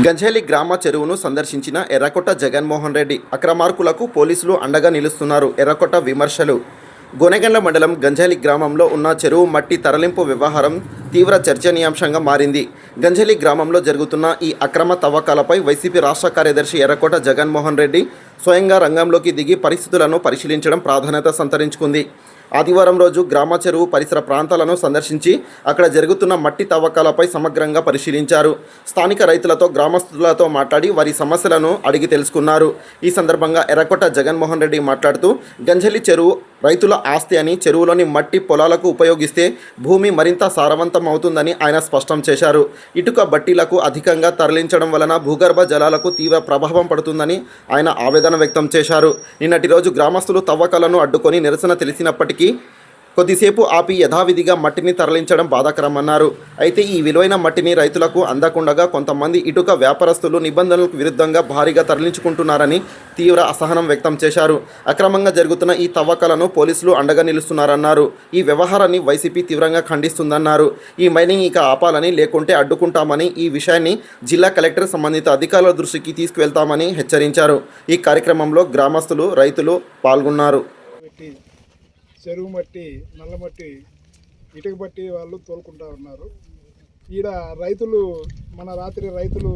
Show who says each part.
Speaker 1: గంజేలి గ్రామ చెరువును సందర్శించిన ఎర్రకొట్ట జగన్మోహన్ రెడ్డి. అక్రమార్కులకు పోలీసులు అండగా నిలుస్తున్నారు. ఎర్రకొట్ట విమర్శలు. గోనెగండ్ల మండలం గంజేలి గ్రామంలో ఉన్న చెరువు మట్టి తరలింపు వ్యవహారం తీవ్ర చర్చనీయాంశంగా మారింది. గంజేలి గ్రామంలో జరుగుతున్న ఈ అక్రమ తవ్వకాలపై వైసీపీ రాష్ట్ర కార్యదర్శి ఎర్రకొట్ట జగన్మోహన్ రెడ్డి స్వయంగా రంగంలోకి దిగి పరిస్థితులను పరిశీలించడం ప్రాధాన్యత సంతరించుకుంది. ఆదివారం రోజు గ్రామ చెరువు పరిసర ప్రాంతాలను సందర్శించి అక్కడ జరుగుతున్న మట్టి తవ్వకాలపై సమగ్రంగా పరిశీలించారు. స్థానిక రైతులతో గ్రామస్తులతో మాట్లాడి వారి సమస్యలను అడిగి తెలుసుకున్నారు. ఈ సందర్భంగా ఎర్రకొట్ట జగన్మోహన్ రెడ్డి మాట్లాడుతూ గంజలి చెరువు రైతుల ఆస్తి అని, చెరువులోని మట్టి పొలాలకు ఉపయోగిస్తే భూమి మరింత సారవంతం అవుతుందని ఆయన స్పష్టం చేశారు. ఇటుక బట్టీలకు అధికంగా తరలించడం వలన భూగర్భ జలాలకు తీవ్ర ప్రభావం పడుతుందని ఆయన ఆవేదన వ్యక్తం చేశారు. నిన్నటి రోజు గ్రామస్తులు తవ్వకాలను అడ్డుకొని నిరసన తెలిసినప్పటికీ కొద్దిసేపు ఆపి యథావిధిగా మట్టిని తరలించడం బాధాకరమన్నారు. అయితే ఈ విలువైన మట్టిని రైతులకు అందకుండగా కొంతమంది ఇటుక వ్యాపారస్తులు నిబంధనలకు విరుద్ధంగా భారీగా తరలించుకుంటున్నారని తీవ్ర అసహనం వ్యక్తం చేశారు. అక్రమంగా జరుగుతున్న ఈ తవ్వకాలను పోలీసులు అండగా నిలుస్తున్నారన్నారు. ఈ వ్యవహారాన్ని వైసీపీ తీవ్రంగా ఖండిస్తుందన్నారు. ఈ మైనింగ్ ఇక ఆపాలని, లేకుంటే అడ్డుకుంటామని, ఈ విషయాన్ని జిల్లా కలెక్టర్ సంబంధిత అధికారుల దృష్టికి తీసుకువెళ్తామని హెచ్చరించారు. ఈ కార్యక్రమంలో గ్రామస్తులు, రైతులు పాల్గొన్నారు.
Speaker 2: చెరువు మట్టి, నల్ల మట్టి, ఇటుక బట్టి వాళ్ళు తోలుకుంటా ఉన్నారు. ఈడ రైతులు రైతులు